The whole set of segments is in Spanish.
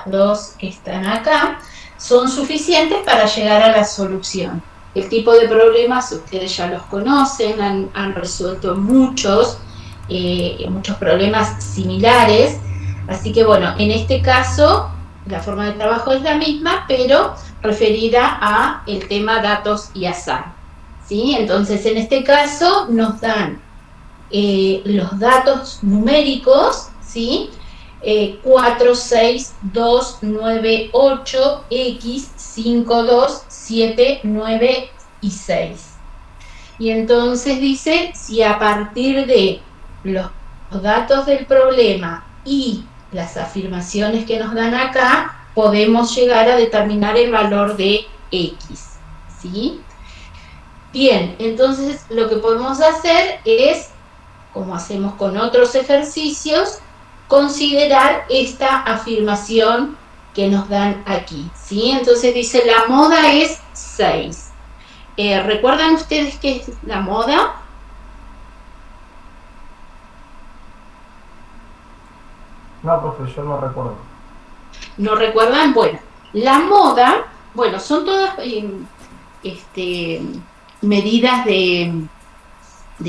estas dos que están acá, son suficientes para llegar a la solución. El tipo de problemas ustedes ya los conocen, han resuelto muchos problemas similares, así que bueno, en este caso la forma de trabajo es la misma, pero referida a el tema datos y azar, ¿sí? Entonces en este caso nos dan los datos numéricos, ¿sí? 4, 6, 2, 9, 8, X, 5, 2, 7, 9 y 6. Y entonces dice, si a partir de los datos del problema y las afirmaciones que nos dan acá, podemos llegar a determinar el valor de X, ¿sí? Bien, entonces lo que podemos hacer es, como hacemos con otros ejercicios, considerar esta afirmación que nos dan aquí, ¿sí? Entonces dice, la moda es 6. ¿Recuerdan ustedes qué es la moda? No, profe, yo no recuerdo. ¿No recuerdan? Bueno, la moda, bueno, son todas medidas de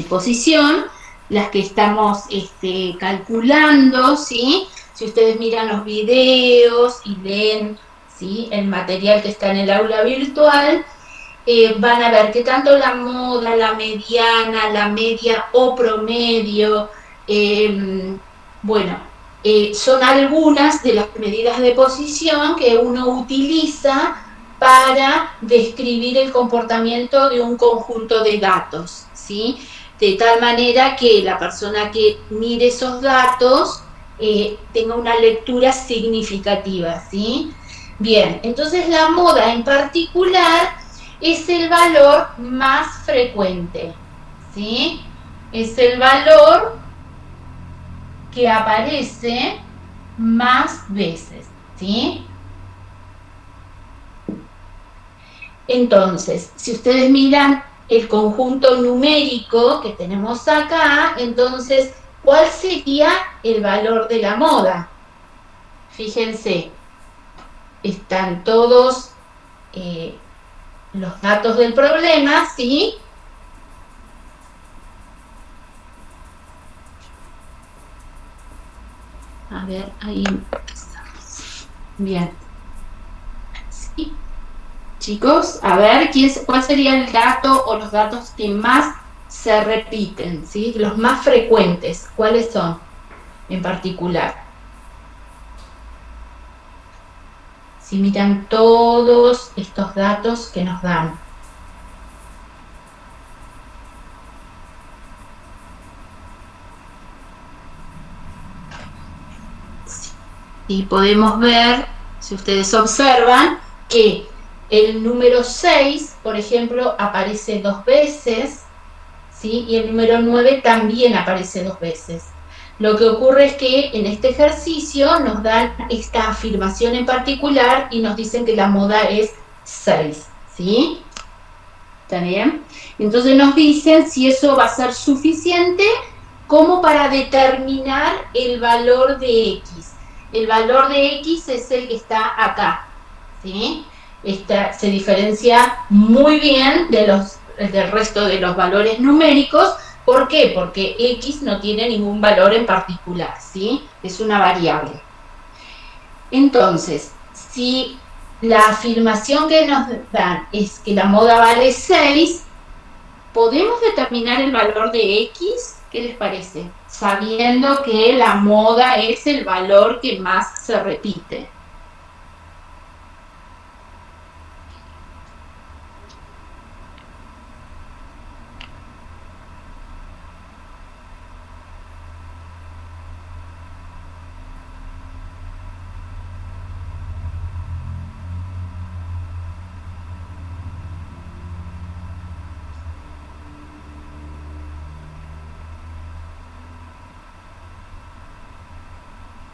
posición, las que estamos calculando, ¿sí? Si ustedes miran los videos y leen, ¿sí?, el material que está en el aula virtual, van a ver que tanto la moda, la mediana, la media o promedio, bueno, son algunas de las medidas de posición que uno utiliza para describir el comportamiento de un conjunto de datos, ¿sí? De tal manera que la persona que mire esos datos tenga una lectura significativa, ¿sí? Bien, entonces la moda en particular es el valor más frecuente, ¿sí? Es el valor que aparece más veces, ¿sí? Entonces, si ustedes miran el conjunto numérico que tenemos acá, entonces, ¿cuál sería el valor de la moda? Fíjense, están todos los datos del problema, ¿sí? A ver, ahí empezamos. Bien. Sí. Chicos, a ver, ¿cuál sería el dato o los datos que más se repiten, ¿sí? Los más frecuentes, ¿cuáles son en particular? Si miran todos estos datos que nos dan. Y podemos ver, si ustedes observan, que el número 6, por ejemplo, aparece 2 veces, ¿sí? Y el número 9 también aparece 2 veces. Lo que ocurre es que en este ejercicio nos dan esta afirmación en particular y nos dicen que la moda es 6, ¿sí? ¿Está bien? Entonces nos dicen si eso va a ser suficiente como para determinar el valor de X. El valor de X es el que está acá, ¿sí? Se diferencia muy bien del resto de los valores numéricos. ¿Por qué? Porque X no tiene ningún valor en particular, ¿sí? Es una variable. Entonces, si la afirmación que nos dan es que la moda vale 6, ¿podemos determinar el valor de X? ¿Qué les parece? Sabiendo que la moda es el valor que más se repite.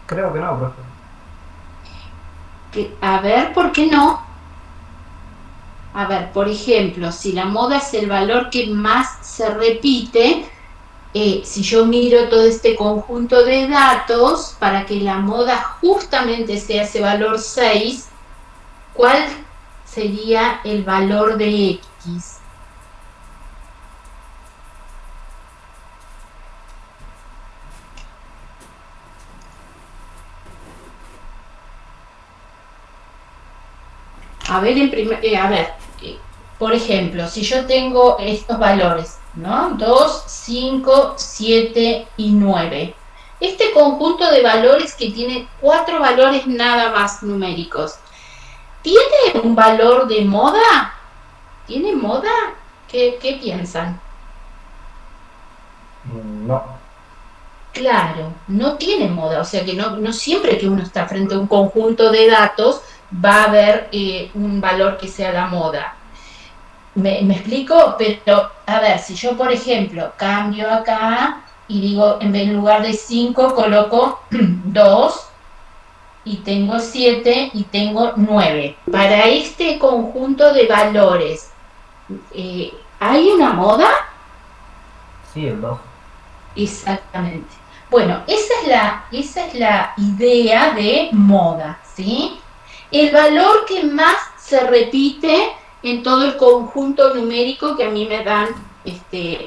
Creo que no, profe. A ver, ¿por qué no? A ver, por ejemplo, si la moda es el valor que más se repite, si yo miro todo este conjunto de datos, para que la moda justamente sea ese valor 6, ¿cuál sería el valor de X? A ver, por ejemplo, si yo tengo estos valores, ¿no? 2, 5, 7 y 9. Este conjunto de valores que tiene 4 valores nada más numéricos, ¿tiene un valor de moda? ¿Tiene moda? ¿Qué piensan? No. Claro, no tiene moda, o sea que no siempre que uno está frente a un conjunto de datos va a haber un valor que sea la moda. ¿Me explico? Pero, a ver, si yo, por ejemplo, cambio acá y digo, en lugar de 5 coloco 2 y tengo 7 y tengo 9. Para este conjunto de valores, ¿hay una moda? Sí, el 2. Exactamente. Bueno, esa es la idea de moda, ¿sí? El valor que más se repite en todo el conjunto numérico que a mí me dan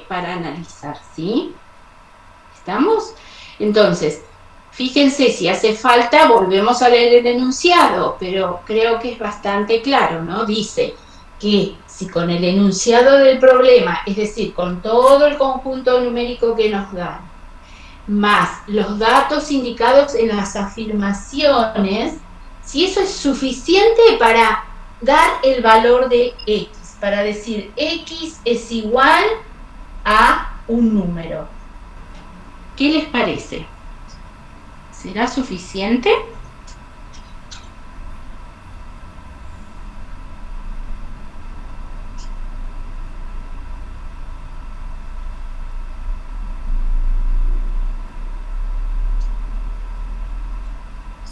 para analizar, ¿sí? ¿Estamos? Entonces, fíjense, si hace falta, volvemos a leer el enunciado, pero creo que es bastante claro, ¿no? Dice que si con el enunciado del problema, es decir, con todo el conjunto numérico que nos dan, más los datos indicados en las afirmaciones, si eso es suficiente para dar el valor de X, para decir X es igual a un número. ¿Qué les parece? ¿Será suficiente?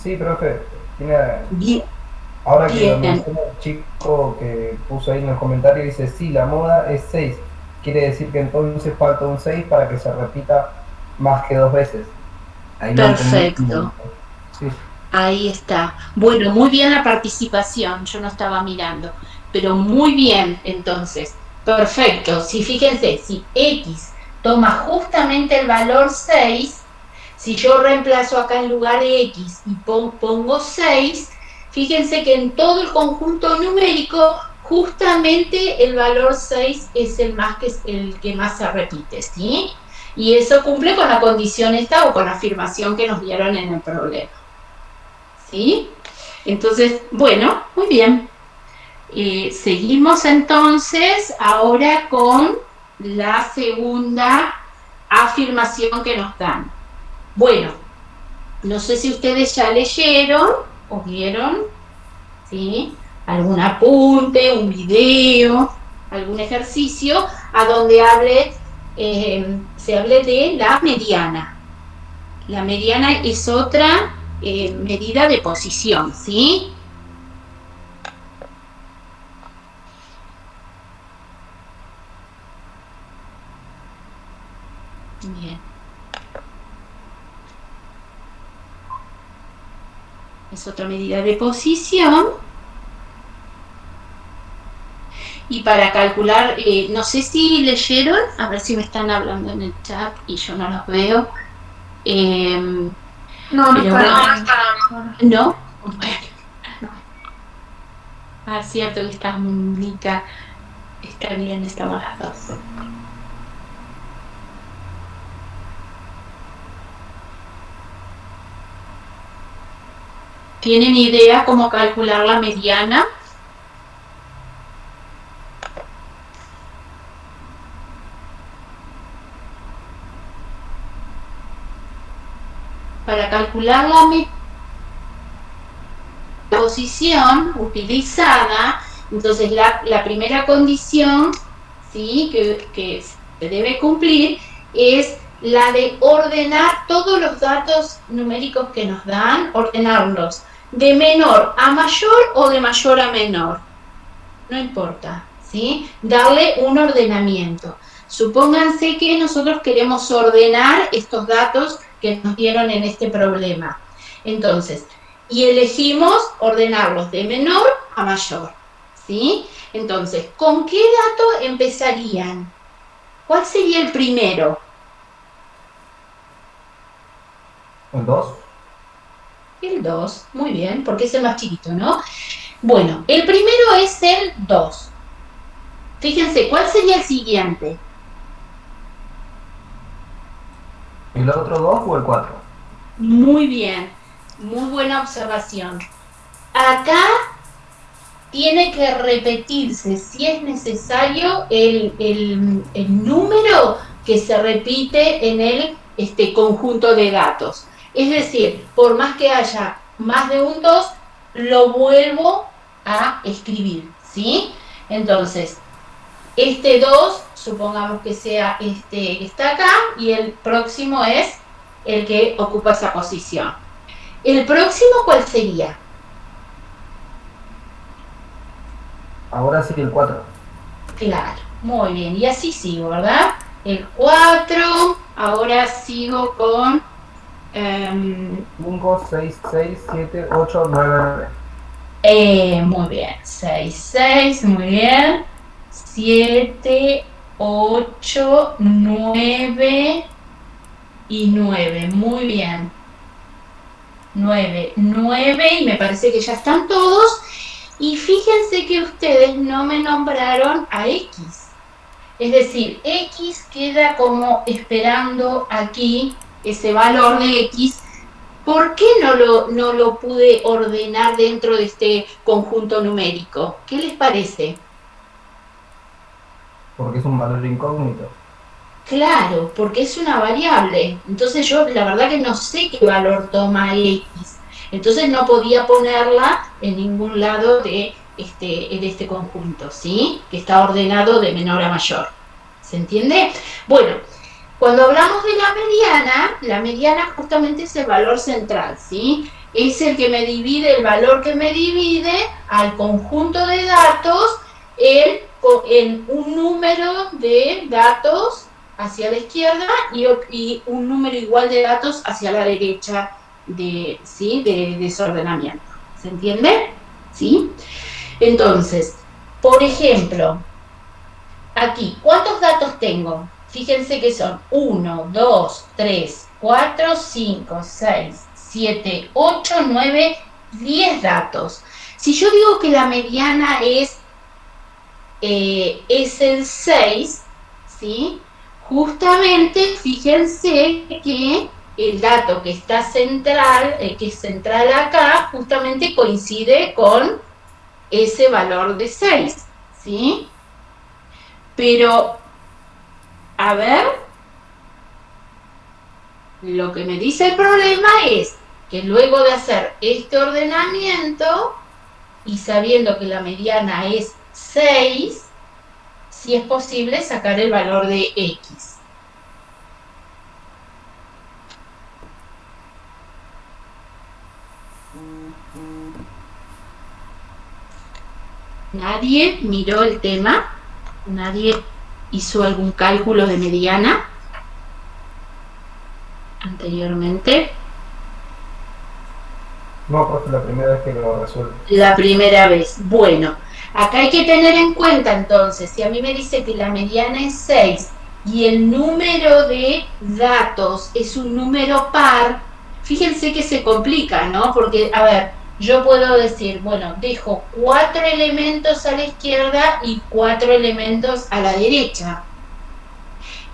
Sí, profe. Bien. Ahora que Bien. lo menciona el chico que puso ahí en los comentarios, dice, sí, la moda es 6. Quiere decir que entonces falta un 6 para que se repita más que 2 veces. Ahí Perfecto. Sí. Ahí está. Bueno, muy bien la participación, yo no estaba mirando, pero muy bien entonces. Perfecto. Si fíjense, si X toma justamente el valor 6, si yo reemplazo acá en lugar de X y pongo 6, fíjense que en todo el conjunto numérico justamente el valor 6 es el que más se repite, ¿sí? Y eso cumple con la condición esta o con la afirmación que nos dieron en el problema. ¿Sí? Entonces, bueno, muy bien. Seguimos entonces ahora con la segunda afirmación que nos dan. Bueno, no sé si ustedes ya leyeron o vieron, ¿sí? Algún apunte, un video, algún ejercicio a donde se hable de la mediana. La mediana es otra medida de posición, ¿sí? Bien. Es otra medida de posición. Y para calcular, no sé si leyeron, a ver si me están hablando en el chat y yo no los veo. No está. ¿No? Bueno, no. Ah, cierto que estás Mónica. Está bien, estamos las dos. ¿Tienen idea cómo calcular la mediana? Para calcular la posición utilizada, entonces la primera condición, ¿sí?, que se debe cumplir es la de ordenar todos los datos numéricos que nos dan, ordenarlos de menor a mayor o de mayor a menor, no importa, ¿sí? Darle un ordenamiento. Supónganse que nosotros queremos ordenar estos datos que nos dieron en este problema. Entonces, y elegimos ordenarlos de menor a mayor, ¿sí? Entonces, ¿con qué dato empezarían? ¿Cuál sería el primero? ¿El 2? El 2, muy bien, porque es el más chiquito, ¿no? Bueno, el primero es el 2. Fíjense, ¿cuál sería el siguiente? ¿El otro 2 o el 4? Muy bien, muy buena observación. Acá tiene que repetirse, si es necesario, el número que se repite en el conjunto de datos. Es decir, por más que haya más de un 2, lo vuelvo a escribir, ¿sí? Entonces, este 2, supongamos que sea este que está acá, y el próximo es el que ocupa esa posición. ¿El próximo cuál sería? Ahora sí el 4. Claro, muy bien, y así sigo, ¿verdad? El 4, ahora sigo con 5, 6, 6, 7, 8, 9, 9. muy bien, 6, 6, muy bien, 7, 8, 9 y 9, muy bien, 9, 9, y me parece que ya están todos. Y fíjense que ustedes no me nombraron a X. Es decir, X queda como esperando aquí ese valor de X. ¿Por qué no lo pude ordenar dentro de este conjunto numérico? ¿Qué les parece? Porque es un valor incógnito. Claro, porque es una variable. Entonces yo la verdad que no sé qué valor toma X. Entonces no podía ponerla en ningún lado de este conjunto, ¿sí? Que está ordenado de menor a mayor. ¿Se entiende? Bueno, cuando hablamos de la mediana justamente es el valor central, ¿sí? Es el que me divide, el valor que me divide al conjunto de datos en un número de datos hacia la izquierda y un número igual de datos hacia la derecha de desordenamiento. ¿Se entiende? ¿Sí? Entonces, por ejemplo, aquí, ¿cuántos datos tengo? Fíjense que son 1, 2, 3, 4, 5, 6, 7, 8, 9, 10 datos. Si yo digo que la mediana es el 6, ¿sí? Justamente, fíjense que el dato que está central, que es central acá, justamente coincide con ese valor de 6, ¿sí? Pero, a ver, lo que me dice el problema es que luego de hacer este ordenamiento y sabiendo que la mediana es 6, si es posible sacar el valor de X. ¿Nadie miró el tema? ¿Nadie hizo algún cálculo de mediana anteriormente? No, profe, la primera vez que lo resuelvo. La primera vez. Bueno, acá hay que tener en cuenta entonces, si a mí me dice que la mediana es 6 y el número de datos es un número par, fíjense que se complica, ¿no? Porque, a ver, yo puedo decir, bueno, dejo 4 elementos a la izquierda y 4 elementos a la derecha.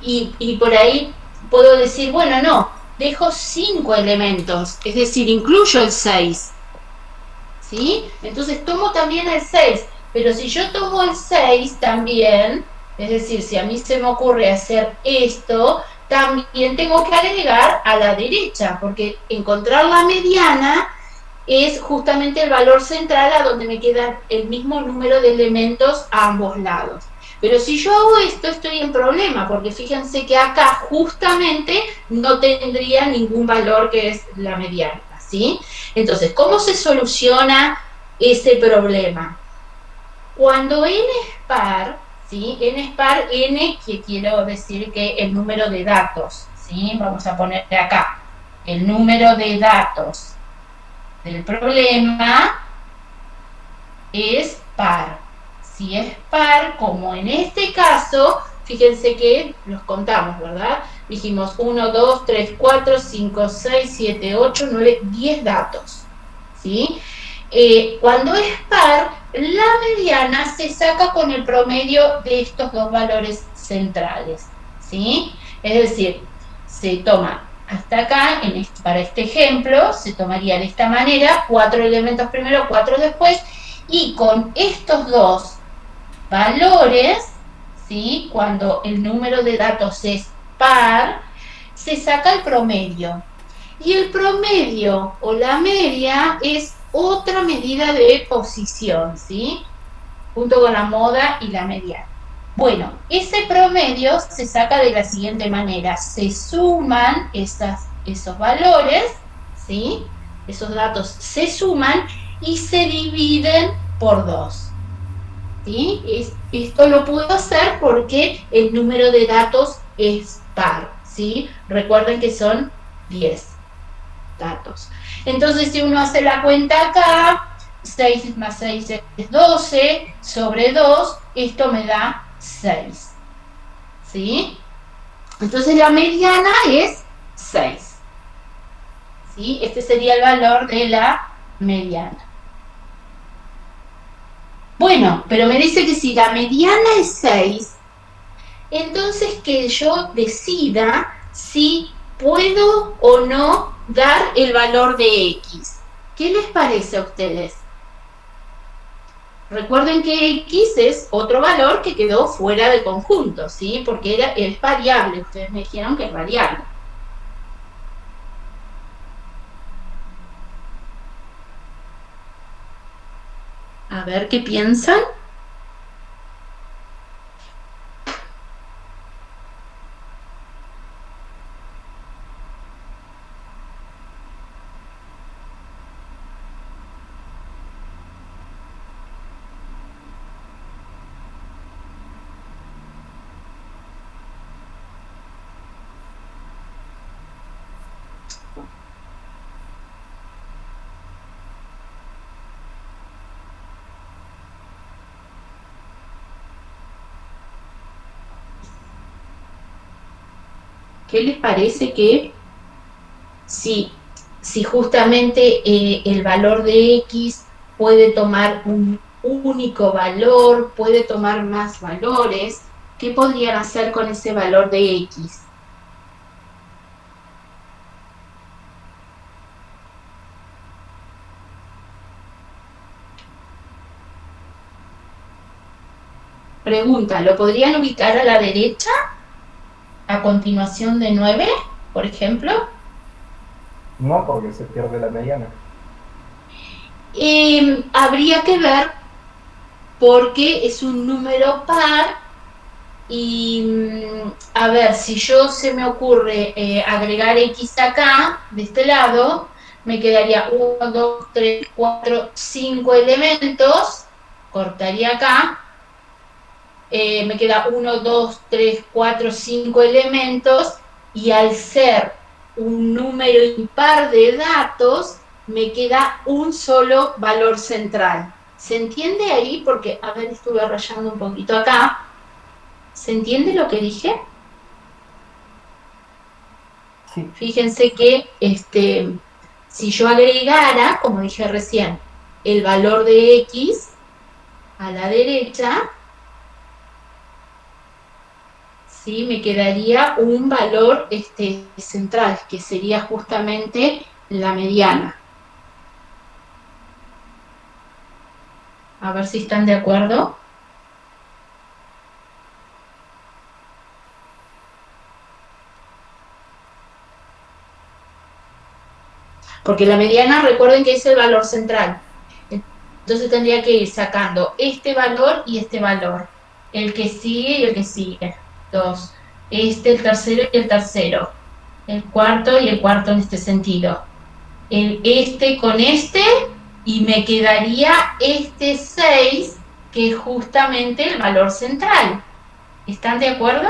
Y por ahí puedo decir, bueno, no, dejo 5 elementos, es decir, incluyo el 6. ¿Sí? Entonces tomo también el 6, pero si yo tomo el 6 también, es decir, si a mí se me ocurre hacer esto, también tengo que agregar a la derecha, porque encontrar la mediana es justamente el valor central a donde me quedan el mismo número de elementos a ambos lados. Pero si yo hago esto, estoy en problema, porque fíjense que acá justamente no tendría ningún valor que es la mediana, ¿sí? Entonces, ¿cómo se soluciona ese problema? Cuando n es par, ¿sí? N es par, N que quiero decir que el número de datos, ¿sí? Vamos a poner acá el número de datos del problema es par. Si es par, como en este caso, fíjense que los contamos, ¿verdad? Dijimos 1, 2, 3, 4, 5, 6, 7, 8, 9, 10 datos, ¿sí? Cuando es par, la mediana se saca con el promedio de estos dos valores centrales, ¿sí? Es decir, se toma hasta acá, para este ejemplo, se tomaría de esta manera, 4 elementos primero, 4 después, y con estos dos valores, ¿sí? Cuando el número de datos es par, se saca el promedio. Y el promedio o la media es otra medida de posición, ¿sí? Junto con la moda y la mediana. Bueno, ese promedio se saca de la siguiente manera. Se suman esos valores, ¿sí? Esos datos se suman y se dividen por 2. ¿Sí? Esto lo puedo hacer porque el número de datos es par, ¿sí? Recuerden que son 10 datos. Entonces, si uno hace la cuenta acá, 6 más 6 es 12, sobre 2, esto me da 6. ¿Sí? Entonces, la mediana es 6. ¿Sí? Este sería el valor de la mediana. Bueno, pero me dice que si la mediana es 6, entonces que yo decida si puedo o no dar el valor de X. ¿Qué les parece a ustedes? Recuerden que X es otro valor que quedó fuera del conjunto, ¿sí? Porque es variable, ustedes me dijeron que es variable. A ver qué piensan. ¿Qué les parece que si justamente el valor de X puede tomar un único valor, puede tomar más valores, ¿qué podrían hacer con ese valor de X? Pregunta, ¿lo podrían ubicar a la derecha? A continuación de 9, por ejemplo. No, porque se pierde la mediana. Habría que ver porque es un número par y a ver, si yo se me ocurre agregar X acá, de este lado, me quedaría 1, 2, 3, 4, 5 elementos, cortaría acá, me queda 1, 2, 3, 4, 5 elementos, y al ser un número impar de datos, me queda un solo valor central. ¿Se entiende ahí? Porque, a ver, estuve rayando un poquito acá. ¿Se entiende lo que dije? Sí. Fíjense que si yo agregara, como dije recién, el valor de X a la derecha, ¿sí? Me quedaría un valor central, que sería justamente la mediana. A ver si están de acuerdo. Porque la mediana, recuerden que es el valor central. Entonces tendría que ir sacando este valor y este valor. El que sigue y el que sigue. 2. El tercero y el tercero. El cuarto y el cuarto en este sentido. Con este, y me quedaría este 6, que es justamente el valor central. ¿Están de acuerdo?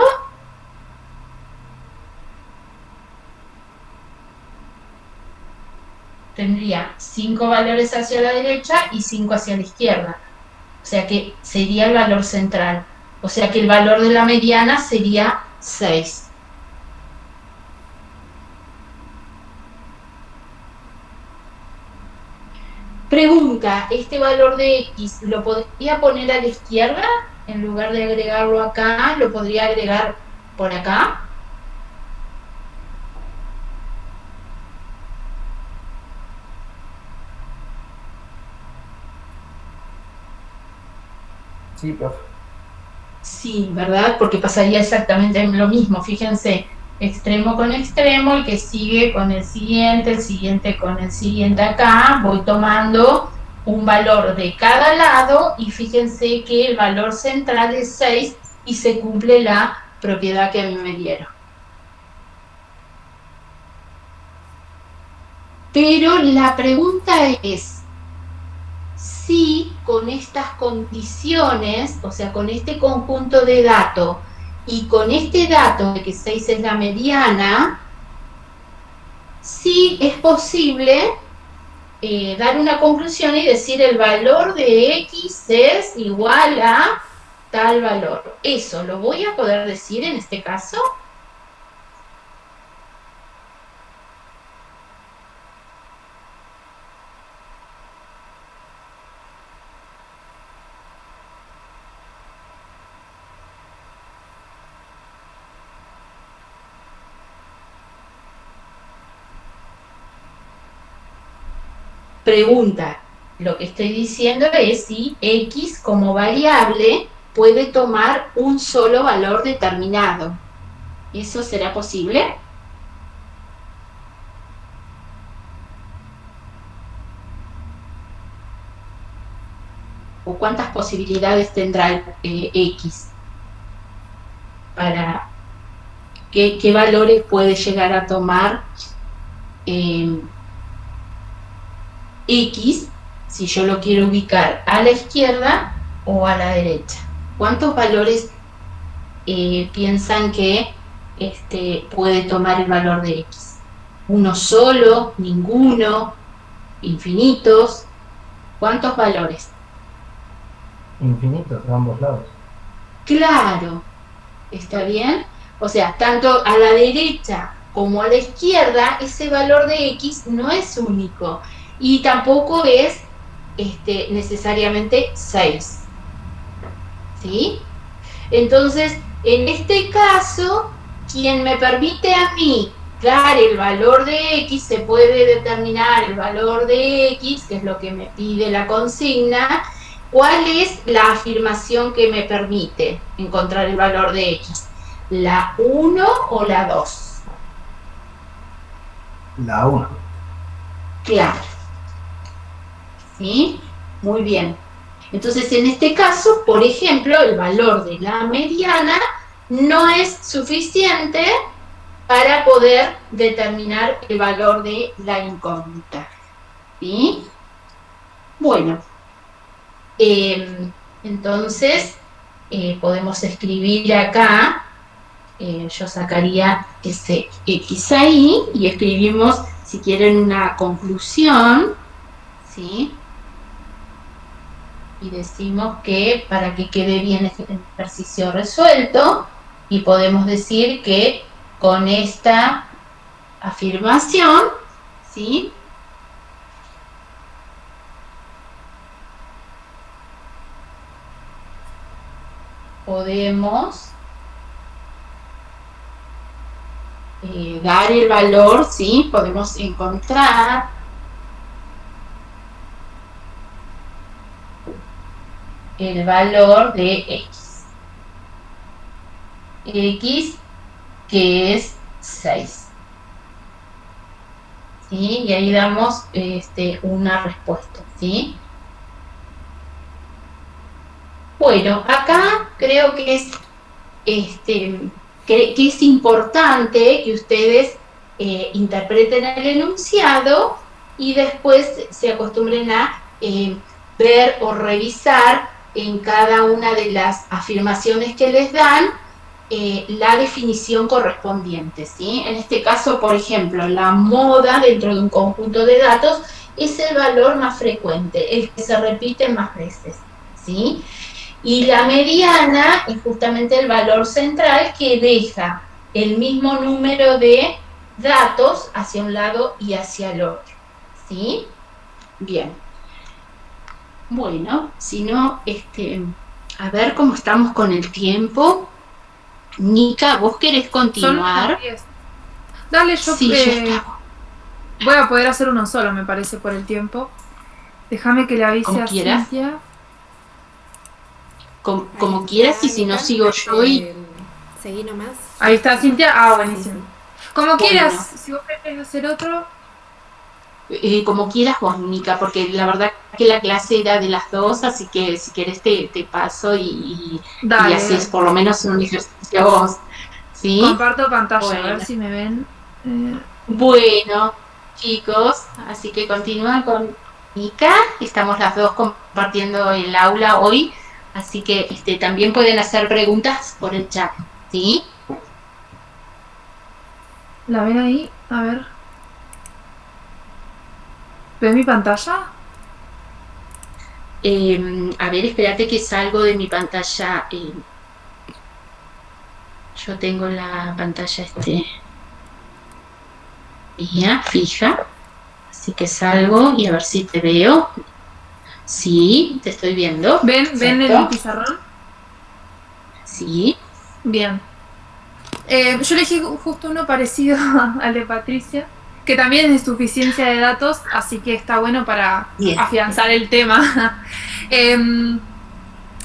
Tendría 5 valores hacia la derecha y 5 hacia la izquierda. O sea que sería el valor central. O sea que el valor de la mediana sería 6. Pregunta, ¿este valor de X lo podría poner a la izquierda? En lugar de agregarlo acá, ¿lo podría agregar por acá? Sí, profe. Sí, ¿verdad? Porque pasaría exactamente lo mismo. Fíjense, extremo con extremo, el que sigue con el siguiente con el siguiente acá. Voy tomando un valor de cada lado y fíjense que el valor central es 6 y se cumple la propiedad que a mí me dieron. Pero la pregunta es, si con estas condiciones, o sea, con este conjunto de datos y con este dato de que 6 es la mediana, sí es posible dar una conclusión y decir el valor de X es igual a tal valor. ¿Eso lo voy a poder decir en este caso? Pregunta, lo que estoy diciendo es si X como variable puede tomar un solo valor determinado. ¿Eso será posible? ¿O cuántas posibilidades tendrá X? Para qué valores puede llegar a tomar X si yo lo quiero ubicar a la izquierda o a la derecha. ¿Cuántos valores piensan que puede tomar el valor de X? ¿Uno solo? ¿Ninguno? ¿Infinitos? ¿Cuántos valores? Infinitos de ambos lados. Claro, ¿está bien? O sea, tanto a la derecha como a la izquierda, ese valor de X no es único y tampoco es necesariamente 6. ¿Sí? Entonces, en este caso, quien me permite a mí dar el valor de X, se puede determinar el valor de X, que es lo que me pide la consigna. ¿Cuál es la afirmación que me permite encontrar el valor de X? ¿La 1 o la 2? La 1. Claro. ¿Sí? Muy bien. Entonces, en este caso, por ejemplo, el valor de la mediana no es suficiente para poder determinar el valor de la incógnita. ¿Sí? Bueno, entonces podemos escribir acá, yo sacaría ese X ahí y escribimos, si quieren, una conclusión, ¿sí? Y decimos que para que quede bien este ejercicio resuelto, y podemos decir que con esta afirmación, ¿sí? Podemos dar el valor, ¿sí? Podemos encontrar el valor de X. X, que es 6. ¿Sí? Y ahí damos una respuesta, ¿sí? Bueno, acá creo que es que es importante que ustedes interpreten el enunciado y después se acostumbren a ver o revisar en cada una de las afirmaciones que les dan la definición correspondiente, ¿sí? En este caso, por ejemplo, la moda dentro de un conjunto de datos es el valor más frecuente, el que se repite más veces, ¿sí? Y la mediana es justamente el valor central que deja el mismo número de datos hacia un lado y hacia el otro, ¿sí? Bien. Bueno, si no, a ver cómo estamos con el tiempo. Nica, ¿vos querés continuar? Dale, yo, sí, yo voy a poder hacer uno solo, me parece, por el tiempo. Déjame que le avise como a quieras. Cintia. Como quieras, y si no sigo yo y... Seguí nomás. Ahí está Cintia. Ah, buenísimo. Sí. Como quieras, Bueno. si vos querés hacer otro. Como quieras vos, Nica, porque la verdad que la clase era de las dos, así que si querés te paso y haces por lo menos un ejercicio vos, ¿sí? Comparto pantalla, bueno. A ver si me ven. Bueno, chicos, así que continúa con Nica, estamos las dos compartiendo el aula hoy, así que también pueden hacer preguntas por el chat, ¿sí? ¿La ven ahí? A ver. ¿Ves mi pantalla? A ver, espérate que salgo de mi pantalla. Yo tengo la pantalla fija. Así que salgo y a ver si te veo. Sí, te estoy viendo. ¿Ven el pizarrón? Sí. Bien. Yo elegí justo uno parecido al de Patricia, que también es de suficiencia de datos, así que está bueno para afianzar el tema.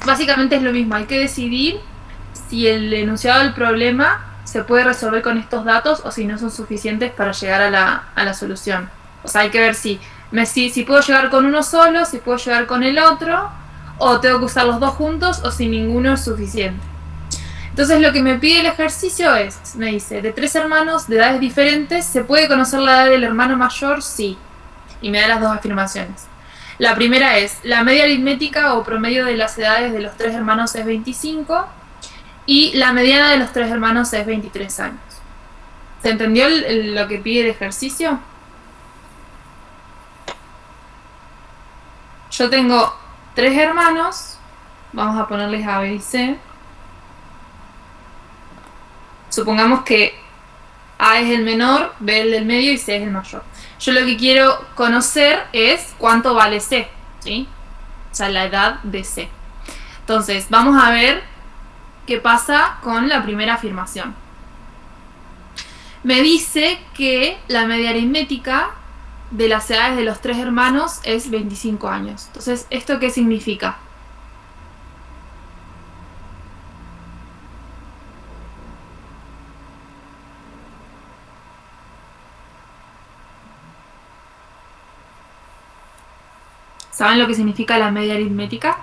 Básicamente es lo mismo, hay que decidir si el enunciado del problema se puede resolver con estos datos o si no son suficientes para llegar a la solución. O sea, hay que ver si puedo llegar con uno solo, si puedo llegar con el otro, o tengo que usar los dos juntos, o si ninguno es suficiente. Entonces lo que me pide el ejercicio me dice, de 3 hermanos de edades diferentes, ¿se puede conocer la edad del hermano mayor? Sí. Y me da las dos afirmaciones. La primera es, la media aritmética o promedio de las edades de los 3 hermanos es 25 y la mediana de los 3 hermanos es 23 años. ¿Se entendió lo que pide el ejercicio? Yo tengo 3 hermanos, vamos a ponerles A, B y C. Supongamos que A es el menor, B el del medio y C es el mayor. Yo lo que quiero conocer es cuánto vale C, ¿sí? O sea, la edad de C. Entonces, vamos a ver qué pasa con la primera afirmación. Me dice que la media aritmética de las edades de los 3 hermanos es 25 años. Entonces, ¿esto qué significa? ¿Saben lo que significa la media aritmética?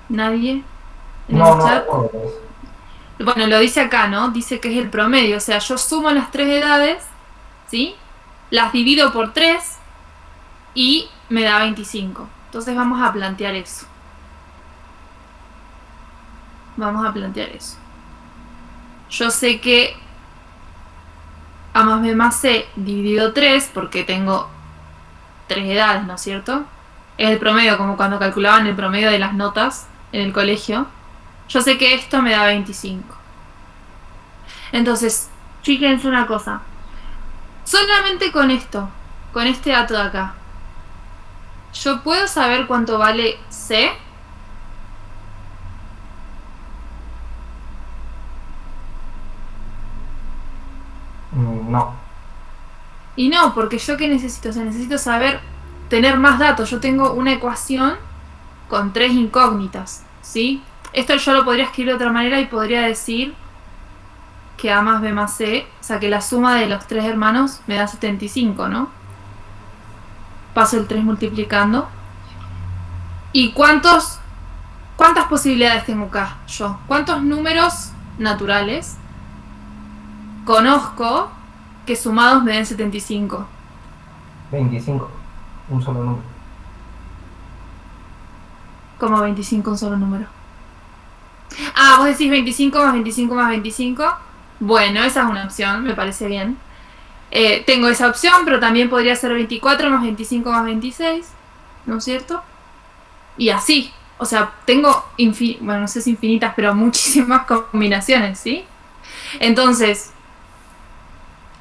¿Nadie? ¿En el chat? Bueno, lo dice acá, ¿no? Dice que es el promedio. O sea, yo sumo las 3 edades, ¿sí? Las divido por 3 y me da 25. Entonces vamos a plantear eso. Vamos a plantear eso. Yo sé que A más B más C dividido 3, porque tengo 3 edades, ¿no es cierto? Es el promedio, como cuando calculaban el promedio de las notas en el colegio. Yo sé que esto me da 25. Entonces, fíjense una cosa. Solamente con esto, con este dato de acá, ¿yo puedo saber cuánto vale C? No. Y no, porque yo ¿qué necesito? O sea, necesito tener más datos. Yo tengo una ecuación con 3 incógnitas, ¿sí? Esto yo lo podría escribir de otra manera y podría decir que A más B más C, o sea, que la suma de los 3 hermanos me da 75, ¿no? Paso el 3 multiplicando. ¿Y cuántas posibilidades tengo acá yo? ¿Cuántos números naturales, conozco que sumados me den 75. 25, un solo número. Como 25 un solo número. Ah, vos decís 25 más 25 más 25. Bueno, esa es una opción, me parece bien. Tengo esa opción, pero también podría ser 24 más 25 más 26, ¿no es cierto? Y así, o sea, tengo, bueno, no sé si infinitas, pero muchísimas combinaciones, ¿sí? Entonces,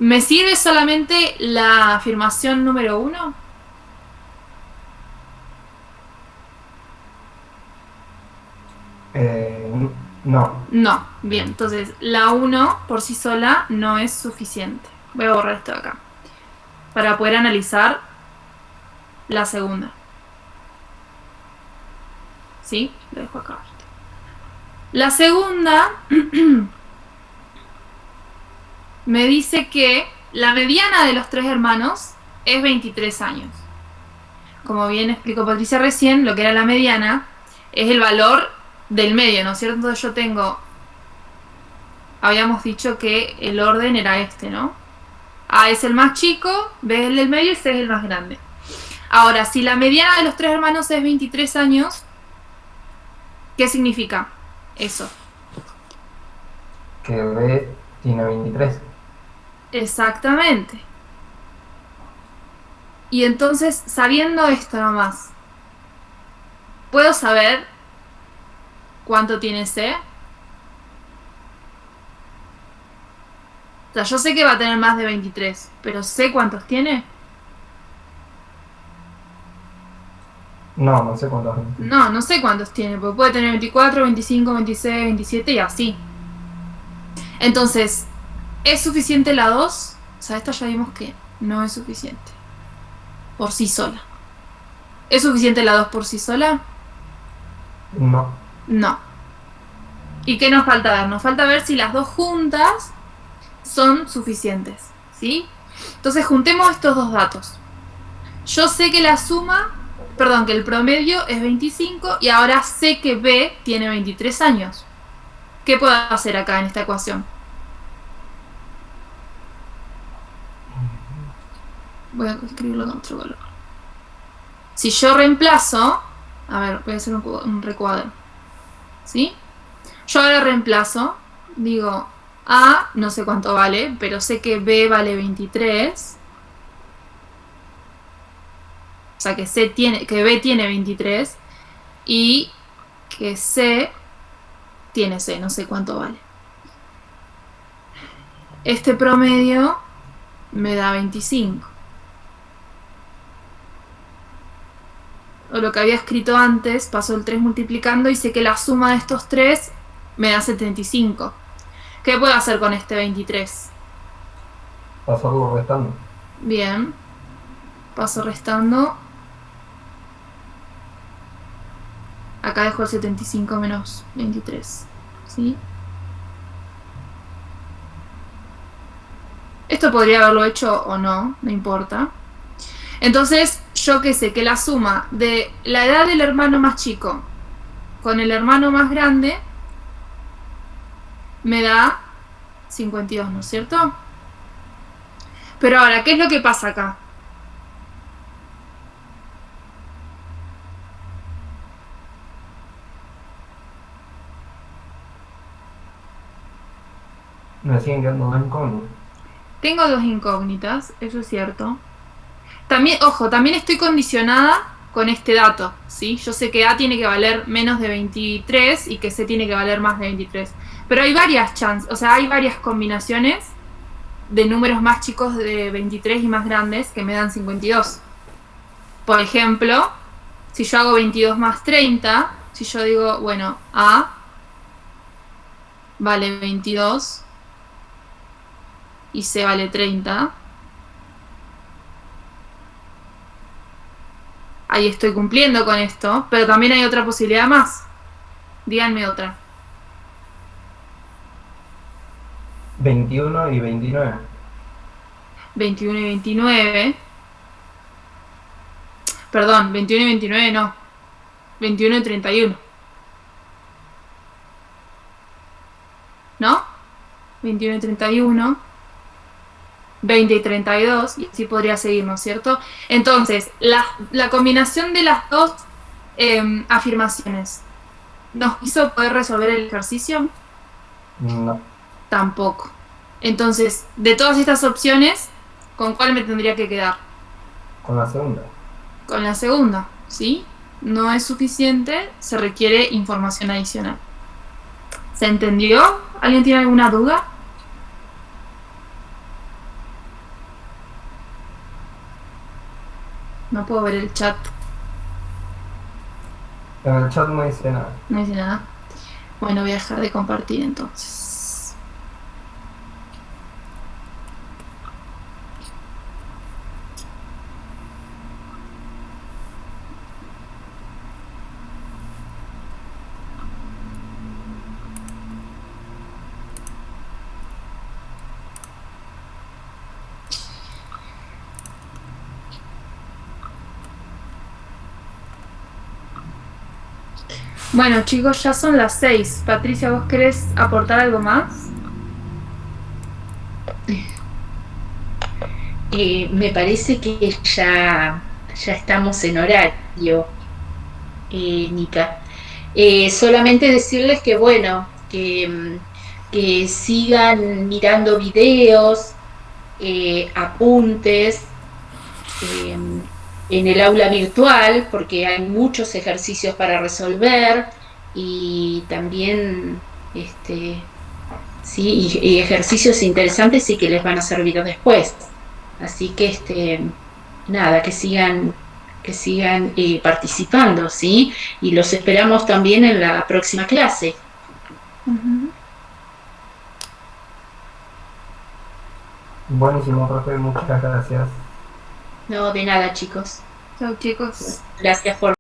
¿me sirve solamente la afirmación número 1? No. No, bien, entonces la 1 por sí sola no es suficiente. Voy a borrar esto de acá para poder analizar la segunda. ¿Sí? Lo dejo acá. La segunda me dice que la mediana de los 3 hermanos es 23 años. Como bien explicó Patricia recién, lo que era la mediana es el valor del medio, ¿no es cierto? Entonces yo tengo, habíamos dicho que el orden era este, ¿no? A es el más chico, B es el del medio y C es el más grande. Ahora, si la mediana de los 3 hermanos es 23 años, ¿qué significa eso? Que B tiene 23. Exactamente. Y entonces, sabiendo esto nomás, ¿puedo saber cuánto tiene C? O sea, yo sé que va a tener más de 23, pero ¿sé cuántos tiene? No sé cuántos. No sé cuántos tiene, porque puede tener 24, 25, 26, 27 y así. Entonces, ¿es suficiente la 2? O sea, esta ya vimos que no es suficiente por sí sola. ¿Es suficiente la 2 por sí sola? No. No. ¿Y qué nos falta ver? Nos falta ver si las dos juntas son suficientes, ¿sí? Entonces juntemos estos dos datos. Yo sé que la suma, perdón, que el promedio es 25 y ahora sé que B tiene 23 años. ¿Qué puedo hacer acá en esta ecuación? Voy a escribirlo con otro color. Si yo reemplazo, a ver, voy a hacer un recuadro, ¿sí? Yo ahora reemplazo, digo, A no sé cuánto vale, pero sé que B vale 23. O sea, que B tiene 23 y que C tiene C, no sé cuánto vale. Este promedio me da 25. O lo que había escrito antes, paso el 3 multiplicando y sé que la suma de estos 3 me da 75. ¿Qué puedo hacer con este 23? Pasarlo restando. Bien. Paso restando. Acá dejo el 75 menos 23. ¿Sí? Esto podría haberlo hecho o no, no importa. Entonces, yo que sé que la suma de la edad del hermano más chico con el hermano más grande me da 52, ¿no es cierto? Pero ahora, ¿qué es lo que pasa acá? Me siguen quedando más incógnitas. Tengo dos incógnitas, eso es cierto. También, ojo, también estoy condicionada con este dato, ¿sí? Yo sé que A tiene que valer menos de 23 y que C tiene que valer más de 23. Pero hay varias chances, o sea, hay varias combinaciones de números más chicos de 23 y más grandes que me dan 52. Por ejemplo, si yo hago 22 más 30, si yo digo, bueno, A vale 22 y C vale 30, ahí estoy cumpliendo con esto, pero también hay otra posibilidad más. Díganme otra. 21 y 29. 21 y 29. Perdón, 21 y 29 no. 21 y 31. ¿no? 21 y 31, 20 y 32, y así podría seguir, ¿no es cierto? Entonces, la combinación de las dos afirmaciones, ¿nos hizo poder resolver el ejercicio? No, Tampoco. Entonces, de todas estas opciones, ¿con cuál me tendría que quedar? con la segunda. Con la segunda, ¿sí? No es suficiente, se requiere información adicional. ¿Se entendió? ¿Alguien tiene alguna duda? No puedo ver el chat, En el chat no dice nada. no dice nada. Bueno, voy a dejar de compartir entonces. Bueno, chicos, ya son las 6. Patricia, ¿vos querés aportar algo más? Me parece que ya estamos en horario, Nica. Solamente decirles que, bueno, que sigan mirando videos, apuntes en el aula virtual, porque hay muchos ejercicios para resolver y también sí, y ejercicios interesantes y que les van a servir después. Así que nada, que sigan participando, ¿sí? Y los esperamos también en la próxima clase. Buenísimo, profe, muchas gracias. No, de nada, chicos. Chao, chicos. Gracias por